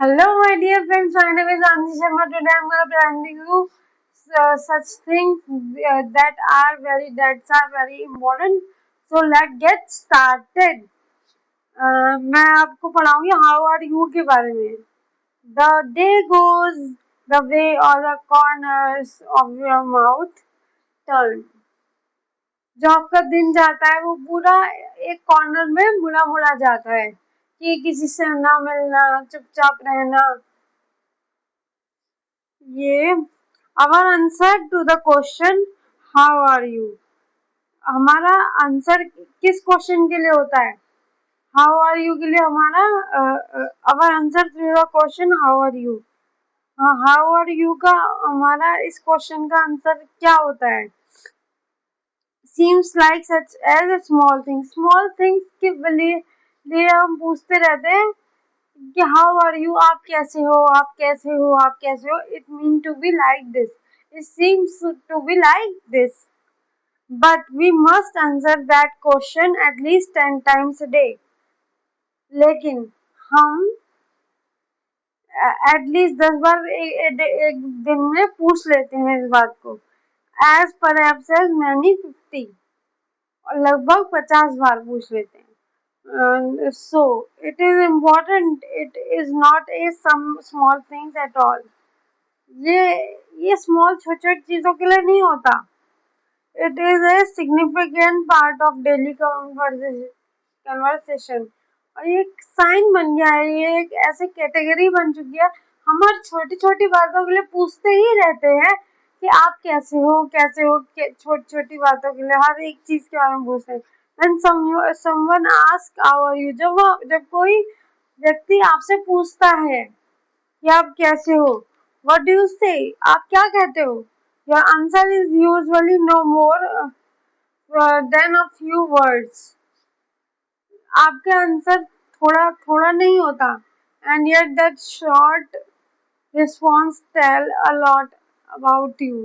Hello, my dear friends. My name is Anji Sharma. Today I'm going to presenting you such things that are very important. So let's get started. मैं आपको पढ़ाऊंगी how are you के बारे में. The day goes the way all the corners of your mouth turn. जो आपका दिन जाता है वो पूरा एक कॉर्नर में मुड़ा मुड़ा जाता है कि किसी से ना मिलना, चुपचाप रहना. ये our answer to the question how are you. हमारा आंसर किस क्वेश्चन के लिए होता है? हाउ आर यू के लिए हमारा our answer to the question how are you. How are you का हमारा इस क्वेश्चन का आंसर क्या होता है? Seems like such as a small things के लिए हम पूछते रहते हैं कि हाउ आर यू, आप कैसे हो, आप कैसे हो, आप कैसे हो. It mean to be like this, it seems to be like this, but we must answer that question at least 10 times a day. लेकिन हम एटलीस्ट 10 बार एक दिन में पूछ लेते हैं इस बात को. एज पर एज मैनी 50, और लगभग 50 बार पूछ लेते हैं. So it is important. It is not a some small things at all. ये small छोटी छोटी चीजों के लिए नहीं होता. It is a significant part of daily conversation. और ये एक साइन बन गया है, ये एक ऐसे कैटेगरी बन चुकी है. हम हर छोटी छोटी बातों के लिए पूछते ही रहते हैं कि आप कैसे हो, कैसे हो. छोटी छोटी बातों के लिए हर एक चीज के बारे में पूछते हैं. When someone asks how are you, जब कोई व्यक्ति आपसे पूछता है कि आप कैसे हो, what do you say, आप क्या कहते हो? Your answer is usually no more than a few words. आपका आंसर थोड़ा थोड़ा नहीं होता. And yet that short response tell a lot about you.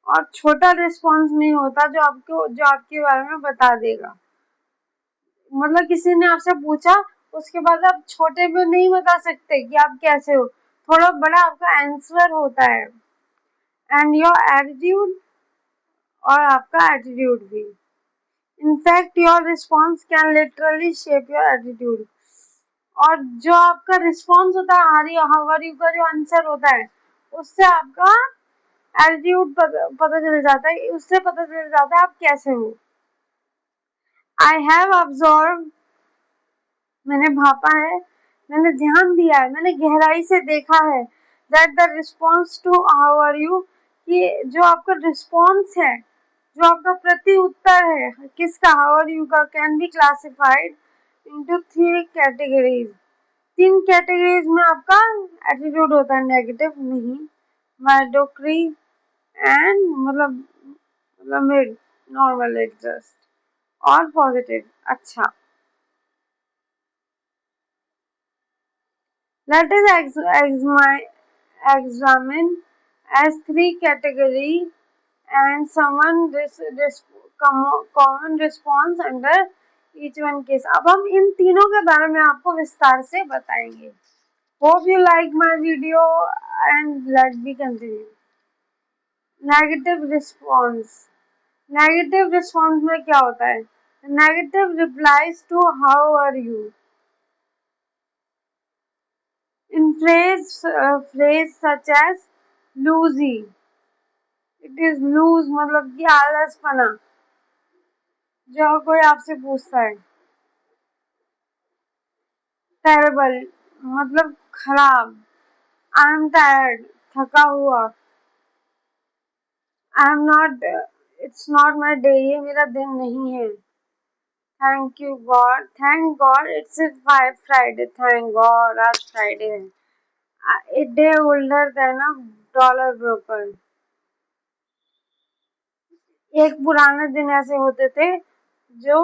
और छोटा रिस्पॉन्स नहीं होता जो आपके बारे में बता देगा. मतलब किसी ने आपसे पूछा, उसके बाद आप छोटे में नहीं बता सकते कि आप कैसे हो. थोड़ा बड़ा आपका आंसर होता है. एंड योर एटीट्यूड, और आपका एटीट्यूड भी. In fact your response can literally shape your attitude. और जो आपका रिस्पॉन्स होता है हाउ आर यू का जो आंसर होता है, उससे आपका एटीट्यूड पता चल जाता है, उससे पता चल जाता है आप कैसे हो. आई हैव ऑब्जर्व, मैंने भापा है, मैंने ध्यान दिया है, मैंने गहराई से देखा है. That the response to how are you, कि जो आपका रिस्पॉन्स है, जो आपका प्रति उत्तर है किसका, हाउ आर यू का, can be classified into 3 categories. 3 categories में आपका एटीट्यूड होता है. नेगेटिव नहीं, मेडियोक्री एंड मतलब मिड, नॉर्मल, एडजस्ट, और पॉजिटिव. अच्छा, let us examine as 3 category and common response under each one case. अब हम इन तीनों के बारे में आपको विस्तार से बताएंगे. Hope you like my video and let's be continue. Negative response. Negative response में क्या होता है? Negative replies to how are you. In phrase such as losey, it is lose मतलब कि आलसपना. जो कोई आपसे पूछता है. terrible मतलब खराब. I am tired, थका हुआ. I am not, it's not my day, ये मेरा दिन नहीं है. thank God it's a Friday. thank God आज Friday है. a day older than a dollar broker. एक पुराने दिन ऐसे होते थे जो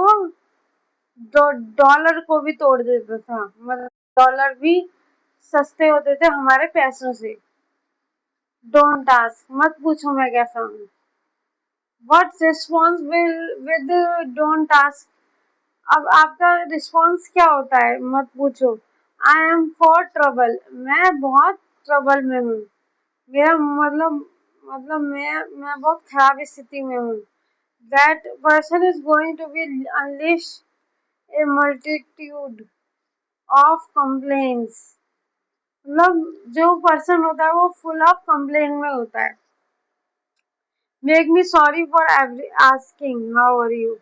डॉलर को भी तोड़ देता था. मतलब डॉलर भी सस्ते होते थे हमारे पैसों से. डोंट आस्क, मत पूछो मैं कैसा हूँ. What's response with don't ask. अब आपका रिस्पॉन्स क्या होता है मत पूछो? आई एम फॉर ट्रबल, मैं बहुत ट्रबल में हूँ। मेरा मतलब मैं बहुत खराब स्थिति में हूँ। That person is going to be unleash a multitude of complaints. मतलब जो पर्सन होता है वो फुल ऑफ कंप्लेन में होता है। Make me sorry for every asking how are you.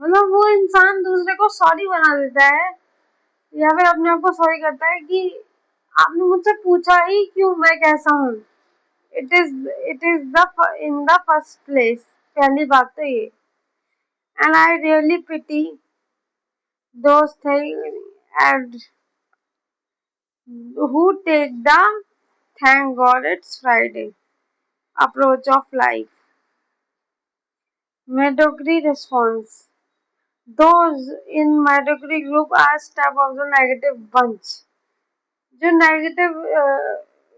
मतलब वो इंसान दूसरे को सॉरी बना देता है या फिर अपने आप को सॉरी करता है कि आपने मुझसे पूछा ही क्यों मैं कैसा हूँ। It is the in the first place, पहली बात तो ये। And I really pity those things and who take the thank God it's Friday approach of life. Mediocre response. Those in mediocre group are step of the negative bunch. जो negative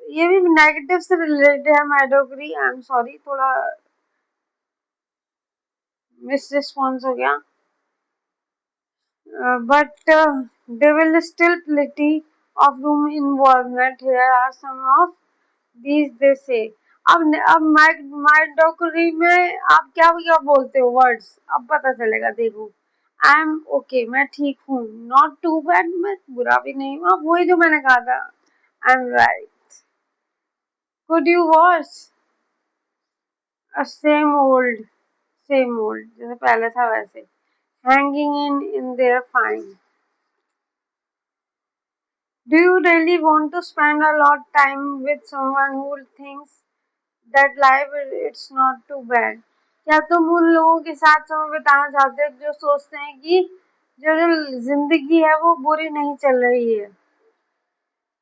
ये भी negative से related है मेडोक्री। I am sorry, थोड़ा miss response हो गया। but there will still plenty of room involvement. Here are some of these they say. अब मेडोक्री में आप क्या क्या बोलते हो वर्ड्स, अब पता चलेगा। देखो, आई एम ओके, मैं ठीक हूँ। नॉट टू बैड, मैं बुरा भी नहीं हूँ। अब वही जो मैंने कहा था, I am right. Could you watch same old जैसे पहले था वैसे। Hanging in there fine. Do you really want to spend a lot time with someone who thinks that life it's not too bad. क्या तुम उन लोगों के साथ समय बिताना चाहते हो जो सोचते हैं कि जो जिंदगी है वो बुरी नहीं चल रही है।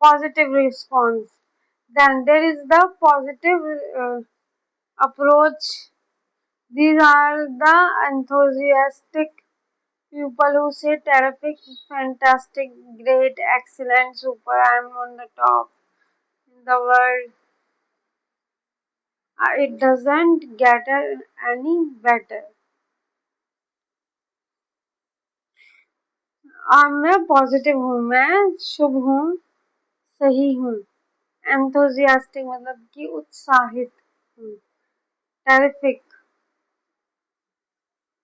Positive response. Then there is the positive approach. These are the enthusiastic people who say terrific, fantastic, great, excellent, super, I'm on the top in the world. It doesn't get any better. मैं positive हूँ, मैं शुभ हूँ, सही हूँ। Enthusiastic मतलब कि उत्साहित हूँ। टेरिफिक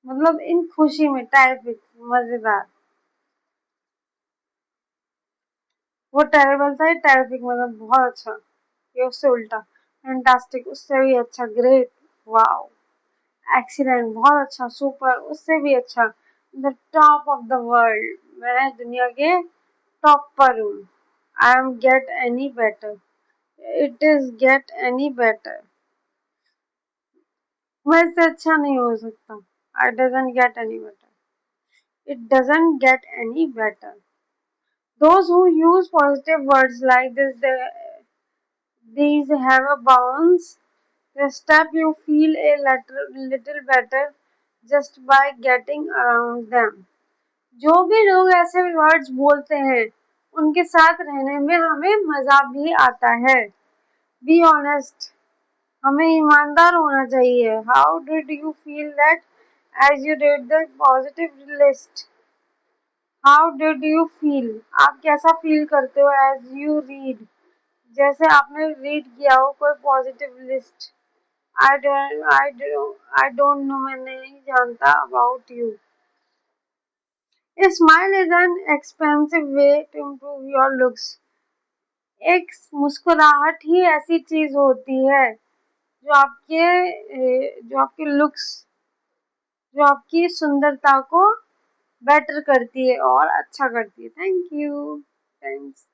मतलब इन खुशी में, टेरिफिक मजेदार। वो टेरेबल था, टेरिफिक मतलब बहुत अच्छा, ये उससे उल्टा। फैंटास्टिक उससे भी अच्छा। Great, wow. एक्सीलेंट बहुत अच्छा। सुपर उससे भी अच्छा। The top of the world, मैं दुनिया के टॉप पर हूँ। I am get any better, it is get any better. मैं इससे अच्छा नहीं हो सकता। I doesn't get any better, it doesn't get any better. Those who use positive words like this, these have a bounce. The step you feel a little better just by getting around them. जो भी लोग ऐसे words बोलते हैं उनके साथ रहने में हमें मजा भी आता है। बी ऑनेस्ट, हमें ईमानदार होना चाहिए। How did you feel that as you did the positive list? How did you feel, आप कैसा फील करते हो एज यू रीड, जैसे आपने रीड किया हो कोई positive list. I don't know, मैं नहीं जानता about you. A smile is an expensive way to improve your looks. एक मुस्कुराहट ही ऐसी चीज होती है जो आपके लुक्स, जो आपकी सुंदरता को बेटर करती है और अच्छा करती है। Thank you. थैंक्स।